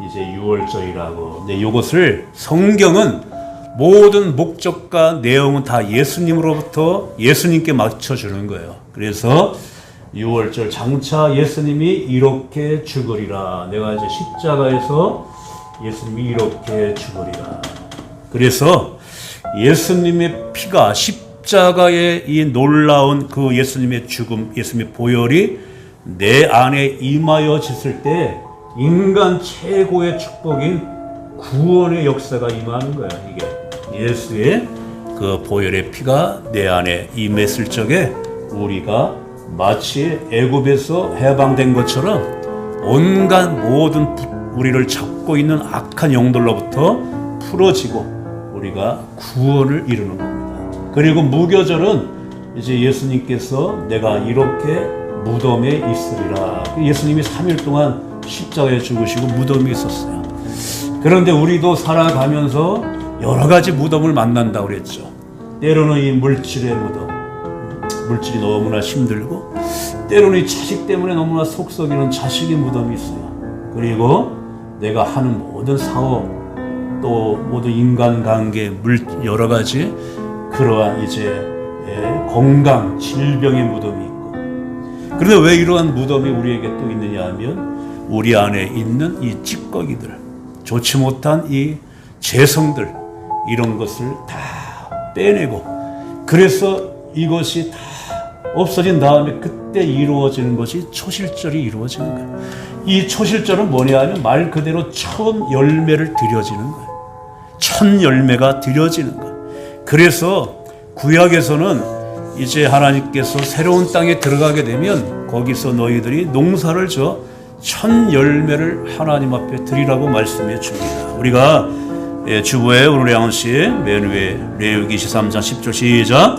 이제 유월절이라고. 근데 이것을 성경은 모든 목적과 내용은 다 예수님으로부터 예수님께 맞춰주는 거예요. 그래서 유월절 장차 예수님이 이렇게 죽으리라. 내가 이제 십자가에서 예수님이 이렇게 죽으리라. 그래서 예수님의 피가 십자가의 이 놀라운 그 예수님의 죽음, 예수님의 보혈이 내 안에 임하여졌을 때 인간 최고의 축복인 구원의 역사가 임하는 거야. 이게 예수의 그 보혈의 피가 내 안에 임했을 적에 우리가 마치 애굽에서 해방된 것처럼 온갖 모든 우리를 잡고 있는 악한 영들로부터 풀어지고 우리가 구원을 이루는 겁니다. 그리고 무교절은 이제 예수님께서 내가 이렇게 무덤에 있으리라. 예수님이 3일 동안 십자가에 죽으시고 무덤이 있었어요. 그런데 우리도 살아가면서 여러 가지 무덤을 만난다고 그랬죠. 때로는 이 물질의 무덤, 물질이 너무나 힘들고, 때로는 이 자식 때문에 너무나 속 썩이는 자식의 무덤이 있어요. 그리고 내가 하는 모든 사업, 또 모든 인간관계, 여러 가지 그러한 이제 건강, 질병의 무덤이 있고. 그런데 왜 이러한 무덤이 우리에게 또 있느냐 하면 우리 안에 있는 이 찌꺼기들, 좋지 못한 이 재성들, 이런 것을 다 빼내고, 그래서 이것이 다 없어진 다음에 그때 이루어지는 것이 초실절이 이루어지는 거예요. 이 초실절은 뭐냐 하면 말 그대로 처음 열매를 드려지는 거예요. 첫 열매가 드려지는 거예요. 그래서 구약에서는 이제 하나님께서 새로운 땅에 들어가게 되면 거기서 너희들이 농사를 첫 열매를 하나님 앞에 드리라고 말씀해 줍니다. 우리가 주보에 오늘의 양식 맨 위에 레위기 23장 10절 시작.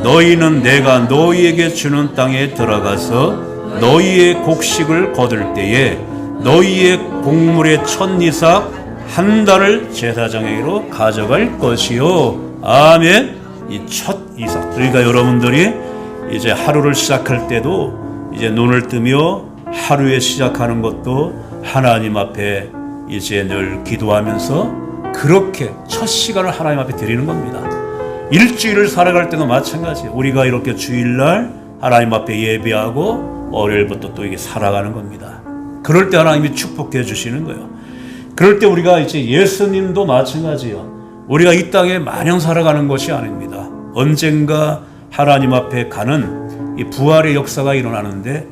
너희는 내가 너희에게 주는 땅에 들어가서 너희의 곡식을 거둘 때에 너희의 곡물의 첫 이삭 한 달을 제사장에게로 가져갈 것이요. 아멘. 이 첫 이삭. 그러니까 여러분들이 이제 하루를 시작할 때도 이제 눈을 뜨며 하루에 시작하는 것도 하나님 앞에 이제 늘 기도하면서 그렇게 첫 시간을 하나님 앞에 드리는 겁니다. 일주일을 살아갈 때도 마찬가지. 우리가 이렇게 주일날 하나님 앞에 예배하고 월요일부터 또 이게 살아가는 겁니다. 그럴 때 하나님이 축복해 주시는 거예요. 그럴 때 우리가 이제 예수님도 마찬가지예요. 우리가 이 땅에 마냥 살아가는 것이 아닙니다. 언젠가 하나님 앞에 가는 이 부활의 역사가 일어나는데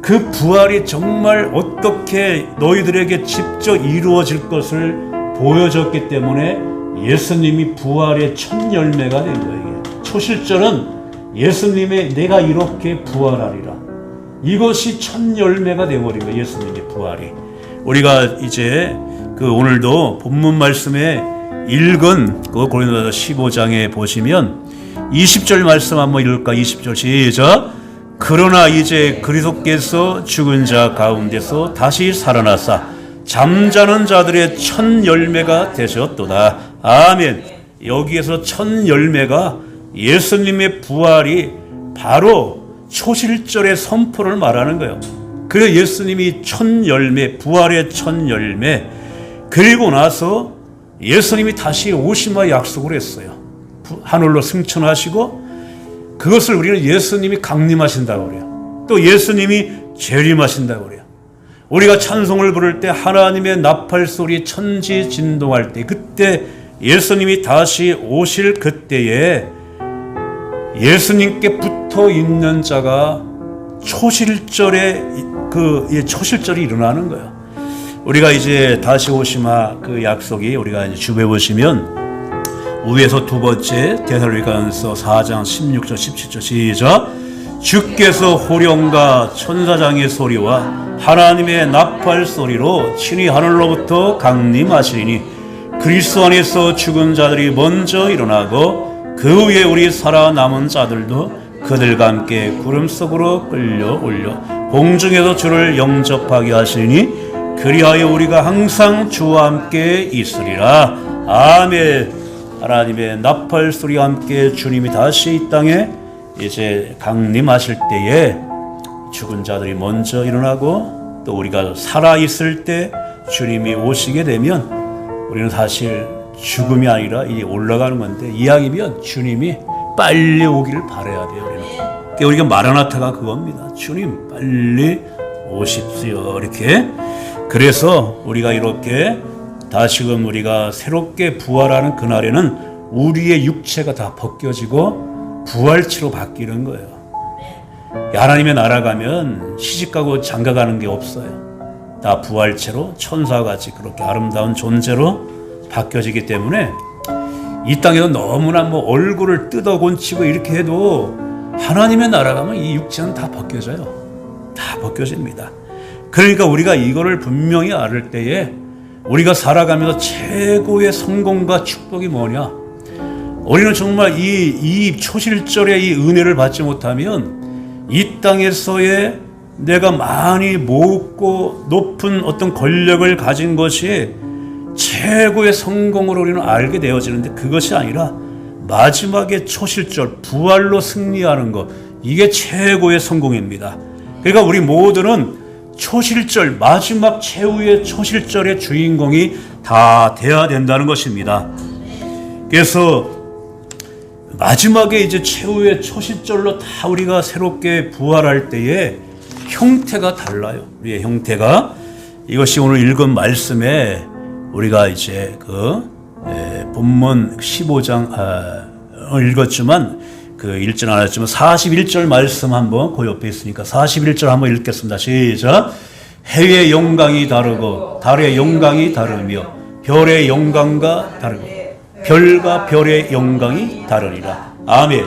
그 부활이 정말 어떻게 너희들에게 직접 이루어질 것을 보여줬기 때문에 예수님이 부활의 첫 열매가 된 거예요. 초실절은 예수님의 내가 이렇게 부활하리라. 이것이 첫 열매가 되어버린 거예요. 예수님의 부활이. 우리가 이제 그 오늘도 본문 말씀에 읽은 그 고린도서 15장에 보시면 20절 말씀 한번 읽을까? 20절 시작. 그러나 이제 그리스도께서 죽은 자 가운데서 다시 살아나사 잠자는 자들의 첫 열매가 되셨도다. 아멘. 여기에서 첫 열매가 예수님의 부활이 바로 초실절의 선포를 말하는 거예요. 그래서 예수님이 첫 열매, 부활의 첫 열매, 그리고 나서 예수님이 다시 오심과 약속을 했어요. 하늘로 승천하시고 그것을 우리는 예수님이 강림하신다고 그래요. 또 예수님이 재림하신다고 그래요. 우리가 찬송을 부를 때 하나님의 나팔 소리 천지 진동할 때 그때 예수님이 다시 오실 그때에 예수님께 붙어 있는 자가 초실절에 초실절이 일어나는 거예요. 우리가 이제 다시 오심하 그 약속이 우리가 이제 주부에 보시면 위에서 두 번째 데살로니가전서 4장 16절 17절 시작. 주께서 호령과 천사장의 소리와 하나님의 나팔 소리로 친히 하늘로부터 강림하시리니 그리스도 안에서 죽은 자들이 먼저 일어나고 그 후에 우리 살아남은 자들도 그들과 함께 구름 속으로 끌려올려 공중에서 주를 영접하게 하시니 그리하여 우리가 항상 주와 함께 있으리라. 아멘. 하나님의 나팔 소리와 함께 주님이 다시 이 땅에 이제 강림하실 때에 죽은 자들이 먼저 일어나고 또 우리가 살아있을 때 주님이 오시게 되면 우리는 사실 죽음이 아니라 이 올라가는 건데, 이왕이면 주님이 빨리 오기를 바라야 돼요. 그러니까 우리가 마라나타가 그겁니다. 주님 빨리 오십시오. 이렇게. 그래서 우리가 이렇게 다시금 우리가 새롭게 부활하는 그날에는 우리의 육체가 다 벗겨지고 부활체로 바뀌는 거예요. 하나님의 나라 가면 시집가고 장가가는 게 없어요. 다 부활체로 천사같이 그렇게 아름다운 존재로 바뀌어지기 때문에 이 땅에서 너무나 얼굴을 뜯어곤치고 이렇게 해도 하나님의 나라 가면 이 육체는 다 벗겨져요. 다 벗겨집니다. 그러니까 우리가 이거를 분명히 알을 때에 우리가 살아가면서 최고의 성공과 축복이 뭐냐? 우리는 정말 이 초실절의 이 은혜를 받지 못하면 이 땅에서의 내가 많이 모으고 높은 어떤 권력을 가진 것이 최고의 성공으로 우리는 알게 되어지는데, 그것이 아니라 마지막에 초실절 부활로 승리하는 것, 이게 최고의 성공입니다. 그러니까 우리 모두는 초실절, 마지막 최후의 초실절의 주인공이 다 돼야 된다는 것입니다. 그래서 마지막에 이제 최후의 초실절로 다 우리가 새롭게 부활할 때에 형태가 달라요. 우리의 형태가. 이것이 오늘 읽은 말씀에 우리가 이제 본문 15장 읽었지만 읽지는 않았지만 41절 말씀 한번 그 옆에 있으니까 41절 한번 읽겠습니다. 시작. 해의 영광이 다르고 달의 영광이 다르며 별의 영광과 다르고 별과 별의 영광이 다르니라. 아멘.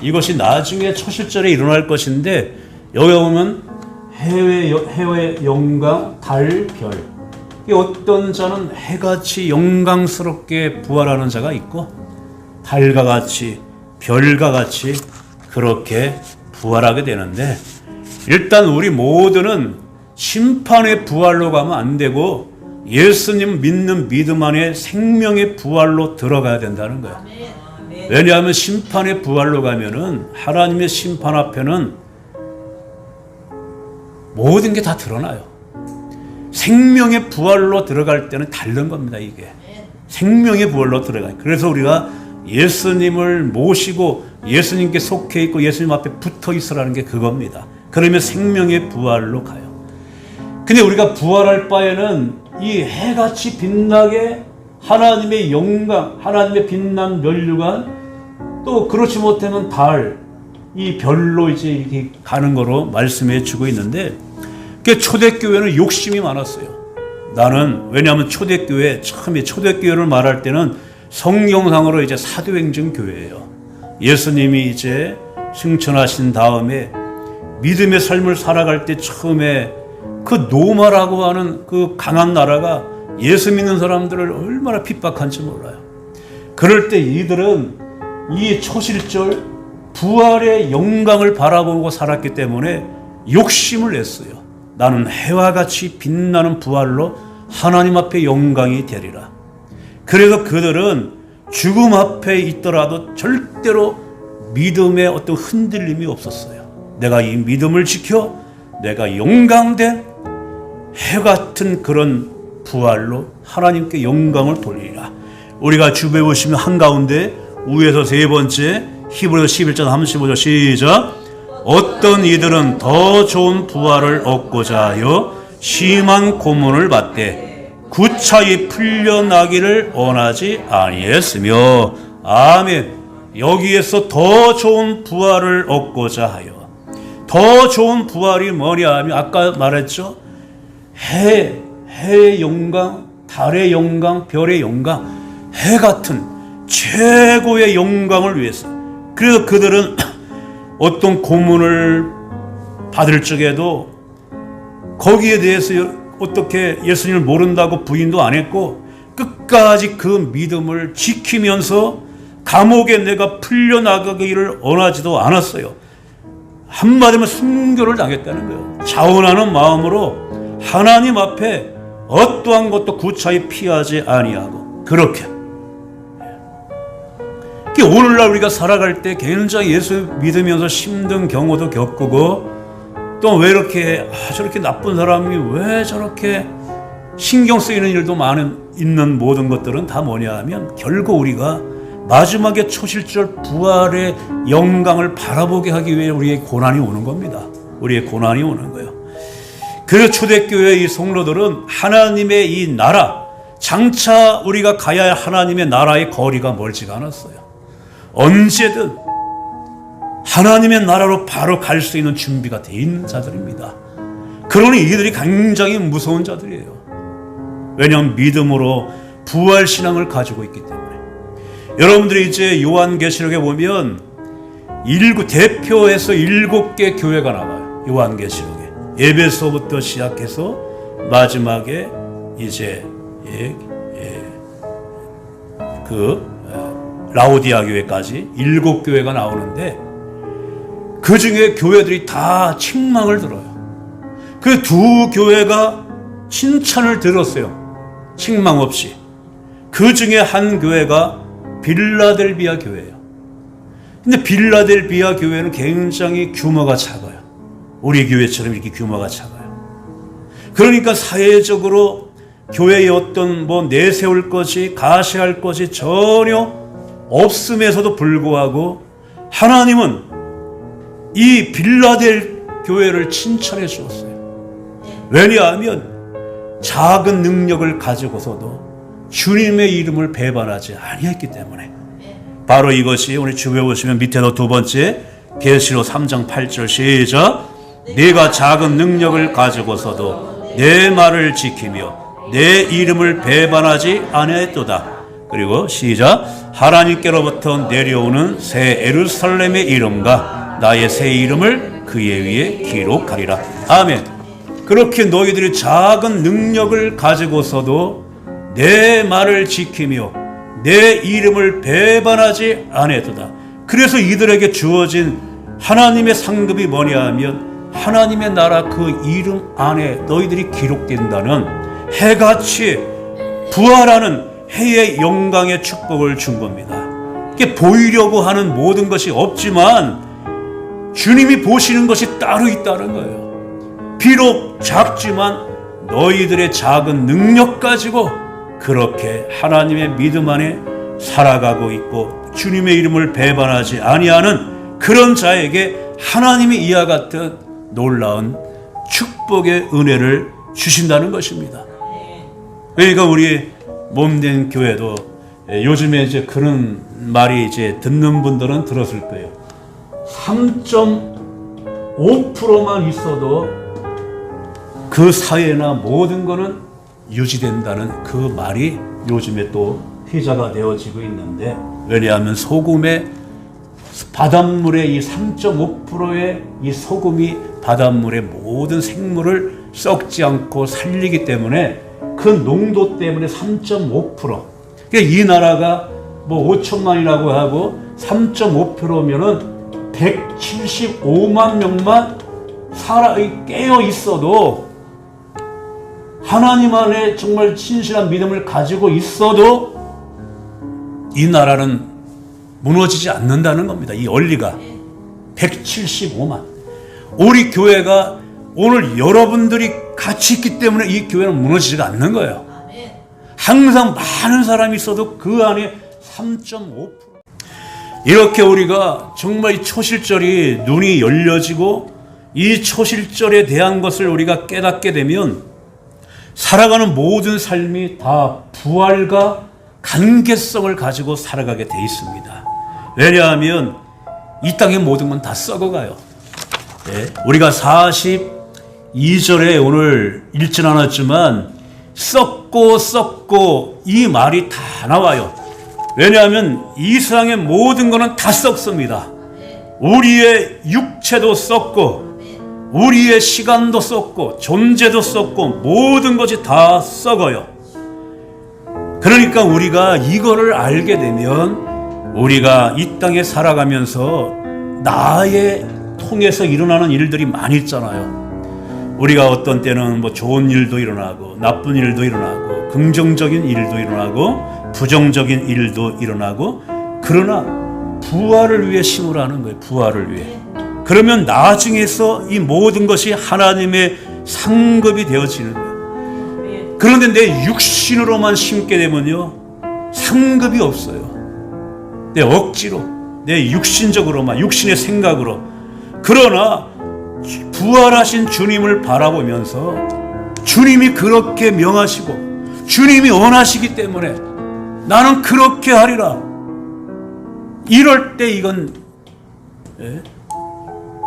이것이 나중에 초실절에 일어날 것인데, 여기 보면 해의 영광, 달, 별. 어떤 자는 해같이 영광스럽게 부활하는 자가 있고 달과 같이 별과 같이 그렇게 부활하게 되는데, 일단 우리 모두는 심판의 부활로 가면 안 되고 예수님 믿는 믿음 안에 생명의 부활로 들어가야 된다는 거예요. 왜냐하면 심판의 부활로 가면은 하나님의 심판 앞에는 모든 게 다 드러나요. 생명의 부활로 들어갈 때는 다른 겁니다. 이게 생명의 부활로 들어가요. 그래서 우리가 예수님을 모시고 예수님께 속해 있고 예수님 앞에 붙어 있으라는 게 그겁니다. 그러면 생명의 부활로 가요. 근데 우리가 부활할 바에는 이 해같이 빛나게 하나님의 영광, 하나님의 빛난 면류관, 또 그렇지 못하면 달, 이 별로 이제 이렇게 가는 거로 말씀해 주고 있는데, 그 초대교회는 욕심이 많았어요. 나는, 왜냐하면 초대교회, 처음에 초대교회를 말할 때는 성경상으로 이제 사도행전 교회예요. 예수님이 이제 승천하신 다음에 믿음의 삶을 살아갈 때 처음에 그 로마라고 하는 그 강한 나라가 예수 믿는 사람들을 얼마나 핍박한지 몰라요. 그럴 때 이들은 이 초실절 부활의 영광을 바라보고 살았기 때문에 욕심을 냈어요. 나는 해와 같이 빛나는 부활로 하나님 앞에 영광이 되리라. 그래서 그들은 죽음 앞에 있더라도 절대로 믿음에 어떤 흔들림이 없었어요. 내가 이 믿음을 지켜 내가 영광된 해 같은 그런 부활로 하나님께 영광을 돌리리라. 우리가 주변에 보시면 한가운데 위에서 세 번째 히브리서 11장 35절 시작. 어떤 이들은 더 좋은 부활을 얻고자 하여 심한 고문을 받되 구차히 풀려나기를 원하지 아니했으며. 아멘. 여기에서 더 좋은 부활을 얻고자 하여, 더 좋은 부활이 뭐냐 하면 아까 말했죠. 해의 영광, 달의 영광, 별의 영광, 해 같은 최고의 영광을 위해서. 그래서 그들은 어떤 고문을 받을 적에도 거기에 대해서 어떻게 예수님을 모른다고 부인도 안 했고 끝까지 그 믿음을 지키면서 감옥에 내가 풀려나가기를 원하지도 않았어요. 한마디면 순교를 당했다는 거예요. 자원하는 마음으로 하나님 앞에 어떠한 것도 구차히 피하지 아니하고 그렇게. 오늘날 우리가 살아갈 때 굉장히 예수 믿으면서 힘든 경우도 겪고 또 왜 이렇게 저렇게 나쁜 사람이 왜 저렇게 신경 쓰이는 일도 있는 모든 것들은 다 뭐냐 하면 결국 우리가 마지막에 초실절 부활의 영광을 바라보게 하기 위해 우리의 고난이 오는 겁니다. 우리의 고난이 오는 거예요. 그 초대교회의 이 성도들은 하나님의 이 나라, 장차 우리가 가야 할 하나님의 나라의 거리가 멀지가 않았어요. 언제든 하나님의 나라로 바로 갈 수 있는 준비가 돼 있는 자들입니다. 그러니 이들이 굉장히 무서운 자들이에요. 왜냐하면 믿음으로 부활신앙을 가지고 있기 때문에. 여러분들이 이제 요한계시록에 보면 대표해서 7개 교회가 나와요. 요한계시록에. 에베소부터 시작해서 마지막에 이제 라오디아 교회까지 7교회가 나오는데 그 중에 교회들이 다 책망을 들어요. 그 두 교회가 칭찬을 들었어요. 책망 없이. 그 중에 한 교회가 빌라델비아 교회예요. 근데 빌라델비아 교회는 굉장히 규모가 작아요. 우리 교회처럼 이렇게 규모가 작아요. 그러니까 사회적으로 교회에 어떤 내세울 것이, 가시할 것이 전혀 없음에서도 불구하고 하나님은 이 빌라델 교회를 칭찬해 주었어요. 왜냐하면 작은 능력을 가지고서도 주님의 이름을 배반하지 아니했기 때문에. 바로 이것이 오늘 주변에 보시면 밑에도 두 번째 계시록 3장 8절 시작. 네가 작은 능력을 가지고서도 내 말을 지키며 내 이름을 배반하지 아니했도다. 그리고 시작. 하나님께로부터 내려오는 새 예루살렘의 이름과 나의 새 이름을 그의 위에 기록하리라. 아멘. 그렇게 너희들이 작은 능력을 가지고서도 내 말을 지키며 내 이름을 배반하지 아니했도다. 그래서 이들에게 주어진 하나님의 상급이 뭐냐 하면 하나님의 나라 그 이름 안에 너희들이 기록된다는 해같이 부활하는 해의 영광의 축복을 준 겁니다. 이게 보이려고 하는 모든 것이 없지만 주님이 보시는 것이 따로 있다는 거예요. 비록 작지만 너희들의 작은 능력 가지고 그렇게 하나님의 믿음 안에 살아가고 있고 주님의 이름을 배반하지 아니하는 그런 자에게 하나님이 이와 같은 놀라운 축복의 은혜를 주신다는 것입니다. 그러니까 우리 몸된 교회도 요즘에 이제 그런 말이 이제 듣는 분들은 들었을 거예요. 3.5%만 있어도 그 사회나 모든 거는 유지된다는 그 말이 요즘에 또 회자가 되어지고 있는데, 왜냐하면 소금의 바닷물의 이 3.5%의 이 소금이 바닷물의 모든 생물을 썩지 않고 살리기 때문에 그 농도 때문에 3.5%. 그러니까 이 나라가 5천만이라고 하고 3.5%면은 175만 명만 깨어 있어도, 하나님 안에 정말 신실한 믿음을 가지고 있어도 이 나라는 무너지지 않는다는 겁니다. 이 원리가 175만. 우리 교회가 오늘 여러분들이 같이 있기 때문에 이 교회는 무너지지가 않는 거예요. 항상 많은 사람이 있어도 그 안에 3.5%. 이렇게 우리가 정말 이 초실절이 눈이 열려지고 이 초실절에 대한 것을 우리가 깨닫게 되면 살아가는 모든 삶이 다 부활과 관계성을 가지고 살아가게 돼 있습니다. 왜냐하면 이 땅의 모든 건 다 썩어가요. 네, 우리가 42절에 오늘 읽진 않았지만 썩고 이 말이 다 나와요. 왜냐하면 이 세상의 모든 것은 다 썩습니다. 우리의 육체도 썩고 우리의 시간도 썩고 존재도 썩고 모든 것이 다 썩어요. 그러니까 우리가 이거를 알게 되면 우리가 이 땅에 살아가면서 나의 통해서 일어나는 일들이 많이 있잖아요. 우리가 어떤 때는 좋은 일도 일어나고 나쁜 일도 일어나고 긍정적인 일도 일어나고 부정적인 일도 일어나고, 그러나 부활을 위해 심으라는 거예요. 부활을 위해. 그러면 나중에서 이 모든 것이 하나님의 상급이 되어지는 거예요. 그런데 내 육신으로만 심게 되면요, 상급이 없어요. 내 억지로, 내 육신적으로만, 육신의 생각으로. 그러나 부활하신 주님을 바라보면서 주님이 그렇게 명하시고 주님이 원하시기 때문에 나는 그렇게 하리라. 이럴 때 이건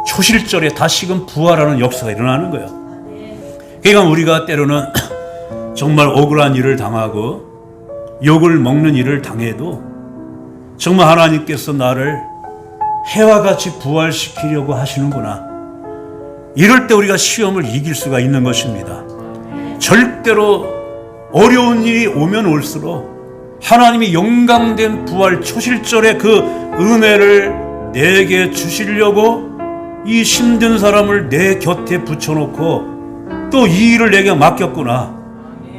초실절에 다시금 부활하는 역사가 일어나는 거예요. 그러니까 우리가 때로는 정말 억울한 일을 당하고 욕을 먹는 일을 당해도 정말 하나님께서 나를 해와 같이 부활시키려고 하시는구나. 이럴 때 우리가 시험을 이길 수가 있는 것입니다. 절대로 어려운 일이 오면 올수록 하나님이 영광된 부활 초실절의 그 은혜를 내게 주시려고 이 힘든 사람을 내 곁에 붙여놓고 또 이 일을 내게 맡겼구나.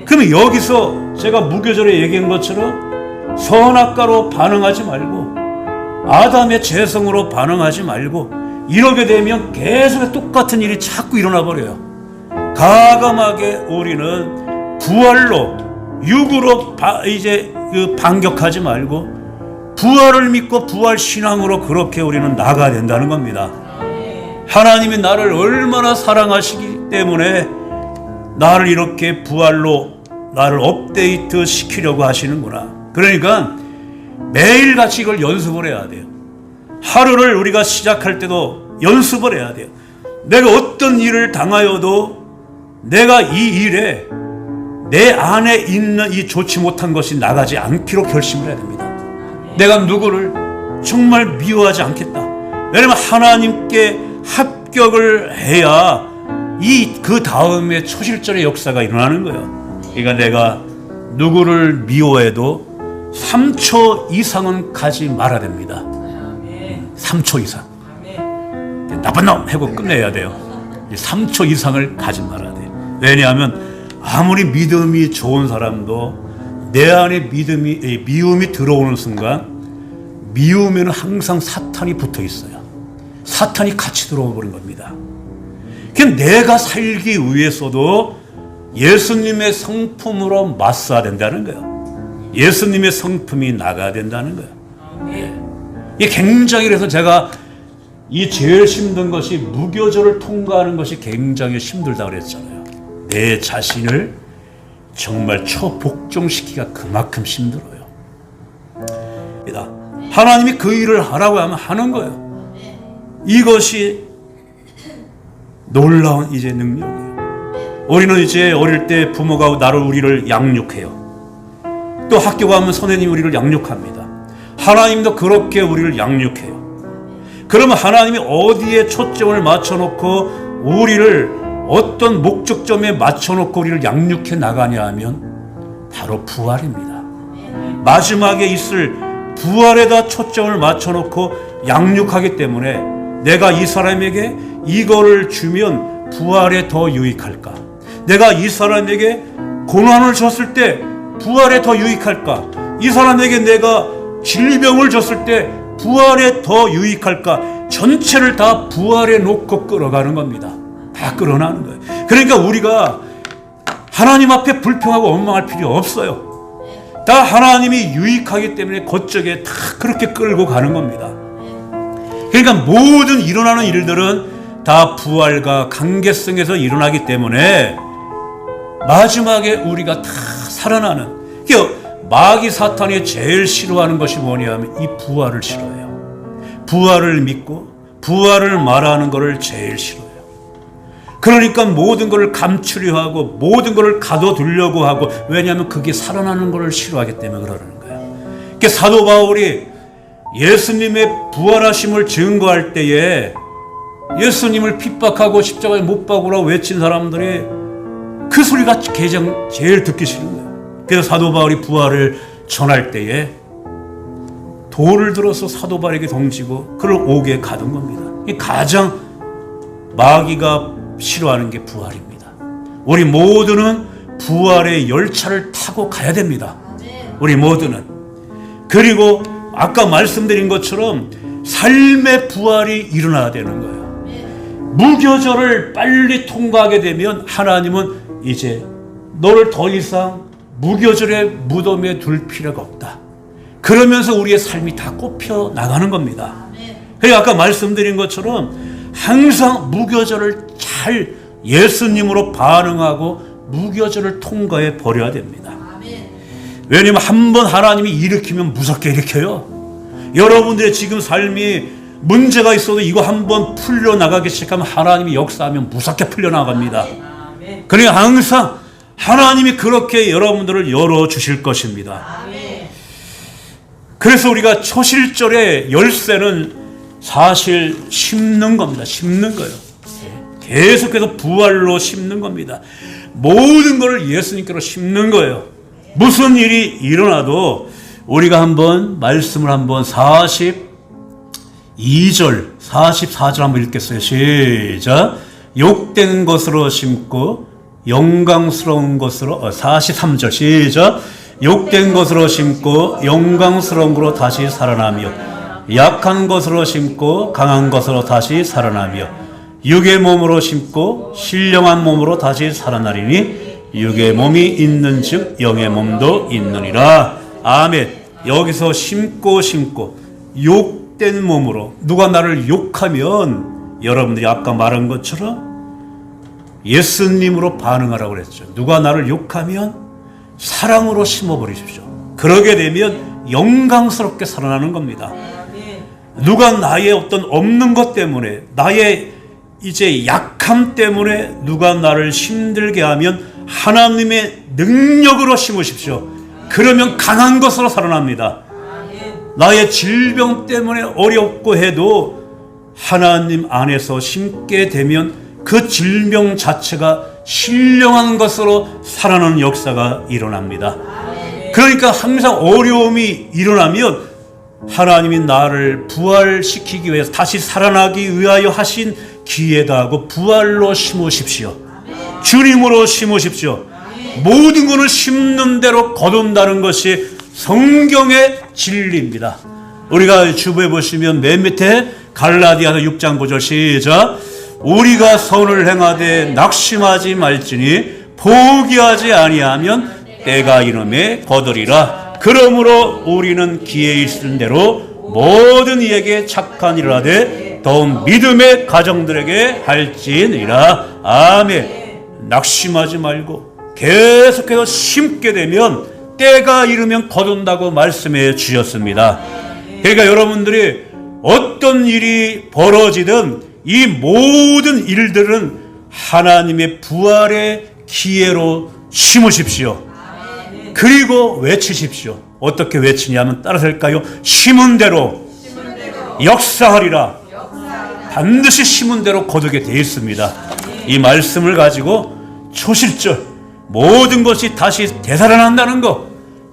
그러면 여기서 제가 무교절에 얘기한 것처럼 선악과로 반응하지 말고 아담의 죄성으로 반응하지 말고 이러게 되면 계속 똑같은 일이 자꾸 일어나 버려요. 과감하게 우리는 부활로, 육으로 이제 반격하지 말고 부활을 믿고 부활 신앙으로 그렇게 우리는 나가야 된다는 겁니다. 하나님이 나를 얼마나 사랑하시기 때문에 나를 이렇게 부활로 나를 업데이트 시키려고 하시는구나. 그러니까 매일같이 이걸 연습을 해야 돼요. 하루를 우리가 시작할 때도 연습을 해야 돼요. 내가 어떤 일을 당하여도 내가 이 일에 내 안에 있는 이 좋지 못한 것이 나가지 않기로 결심을 해야 됩니다. 내가 누구를 정말 미워하지 않겠다. 왜냐하면 하나님께 합격을 해야 그 다음에 초실절의 역사가 일어나는 거예요. 그러니까 내가 누구를 미워해도 3초 이상은 가지 말아야 됩니다. 3초 이상. 나쁜 놈 하고 끝내야 돼요. 3초 이상을 가지 말아야 돼요. 왜냐하면 아무리 믿음이 좋은 사람도 내 안에 미움이 들어오는 순간 미움에는 항상 사탄이 붙어 있어요. 사탄이 같이 들어와 버린 겁니다. 그냥 내가 살기 위해서도 예수님의 성품으로 맞서야 된다는 거예요. 예수님의 성품이 나가야 된다는 거예요. 이게 굉장히, 그래서 제가 이 제일 힘든 것이 무교절을 통과하는 것이 굉장히 힘들다고 그랬잖아요. 내 자신을 정말 초복종시키기가 그만큼 힘들어요. 하나님이 그 일을 하라고 하면 하는 거예요. 이것이 놀라운 이제 능력이에요. 우리는 이제 어릴 때 부모가 우리를 양육해요. 또 학교 가면 선생님이 우리를 양육합니다. 하나님도 그렇게 우리를 양육해요. 그러면 하나님이 어디에 초점을 맞춰놓고 우리를 어떤 목적점에 맞춰놓고 우리를 양육해 나가냐 하면 바로 부활입니다. 마지막에 있을 부활에다 초점을 맞춰놓고 양육하기 때문에 내가 이 사람에게 이거를 주면 부활에 더 유익할까? 내가 이 사람에게 고난을 줬을 때 부활에 더 유익할까? 이 사람에게 내가 질병을 줬을 때 부활에 더 유익할까? 전체를 다 부활에 놓고 끌어가는 겁니다. 다 끌어나는 거예요. 그러니까 우리가 하나님 앞에 불평하고 원망할 필요 없어요. 다 하나님이 유익하기 때문에 그쪽에 다 그렇게 끌고 가는 겁니다. 그러니까 모든 일어나는 일들은 다 부활과 관계성에서 일어나기 때문에 마지막에 우리가 다 살아나는, 마귀 사탄이 제일 싫어하는 것이 뭐냐면 이 부활을 싫어해요. 부활을 믿고 부활을 말하는 것을 제일 싫어해요. 그러니까 모든 것을 감추려 하고 모든 것을 가둬두려고 하고, 왜냐하면 그게 살아나는 것을 싫어하기 때문에 그러는 거예요. 그러니까 사도 바울이 예수님의 부활하심을 증거할 때에 예수님을 핍박하고 십자가에 못 박으라고 외친 사람들이 그 소리가 가장 제일 듣기 싫은 거예요. 그래서 사도 바울이 부활을 전할 때에 돌을 들어서 사도 바울에게 던지고 그를 옥에 가둔 겁니다. 가장 마귀가 싫어하는 게 부활입니다. 우리 모두는 부활의 열차를 타고 가야 됩니다. 우리 모두는. 그리고 아까 말씀드린 것처럼 삶의 부활이 일어나야 되는 거예요. 무교절을 빨리 통과하게 되면 하나님은 이제 너를 더 이상 무교절의 무덤에 둘 필요가 없다. 그러면서 우리의 삶이 다 꼽혀 나가는 겁니다. 그러니까 아까 말씀드린 것처럼 항상 무교절을 잘 예수님으로 반응하고 무교절을 통과해 버려야 됩니다. 왜냐하면 한번 하나님이 일으키면 무섭게 일으켜요. 여러분들의 지금 삶이 문제가 있어도 이거 한번 풀려나가기 시작하면 하나님이 역사하면 무섭게 풀려나갑니다. 그러니까 항상 하나님이 그렇게 여러분들을 열어주실 것입니다. 그래서 우리가 초실절의 열쇠는 사실 심는 겁니다. 심는 거예요. 계속해서 부활로 심는 겁니다. 모든 것을 예수님께로 심는 거예요. 무슨 일이 일어나도 우리가 한번 말씀을 한번 42절, 44절 한번 읽겠어요. 시작. 욕된 것으로 심고 영광스러운 것으로 43절 시작. 욕된 것으로 심고 영광스러운 것으로 다시 살아나며 약한 것으로 심고 강한 것으로 다시 살아나며 육의 몸으로 심고 신령한 몸으로 다시 살아나리니 육의 몸이 있는 즉 영의 몸도 있느니라. 아멘. 여기서 심고 욕된 몸으로 누가 나를 욕하면 여러분들이 아까 말한 것처럼 예수님으로 반응하라고 그랬죠. 누가 나를 욕하면 사랑으로 심어버리십시오. 그러게 되면 영광스럽게 살아나는 겁니다. 누가 나의 어떤 없는 것 때문에 나의 이제 약함 때문에 누가 나를 힘들게 하면 하나님의 능력으로 심으십시오. 그러면 강한 것으로 살아납니다. 나의 질병 때문에 어렵고 해도 하나님 안에서 심게 되면 그 질병 자체가 신령한 것으로 살아나는 역사가 일어납니다. 그러니까 항상 어려움이 일어나면 하나님이 나를 부활시키기 위해서 다시 살아나기 위하여 하신 기회다 하고 부활로 심으십시오. 주님으로 심으십시오. 모든 것을 심는 대로 거둔다는 것이 성경의 진리입니다. 우리가 주부에 보시면 맨 밑에 갈라디아서 6장 9절 시작. 우리가 선을 행하되 낙심하지 말지니 포기하지 아니하면 때가 이름에 거두리라. 그러므로 우리는 기회 있을 대로 모든 이에게 착한 일을 하되 더욱 믿음의 가정들에게 할지니라. 아멘. 낙심하지 말고 계속해서 심게 되면 때가 이르면 거둔다고 말씀해 주셨습니다. 그러니까 여러분들이 어떤 일이 벌어지든 이 모든 일들은 하나님의 부활의 기회로 심으십시오. 그리고 외치십시오. 어떻게 외치냐면 따라서 할까요? 심은 대로 역사하리라. 반드시 심은 대로 거두게 되어 있습니다. 이 말씀을 가지고 초실절 모든 것이 다시 되살아난다는 것,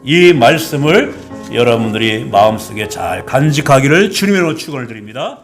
이 말씀을 여러분들이 마음속에 잘 간직하기를 주님으로 축원을 드립니다.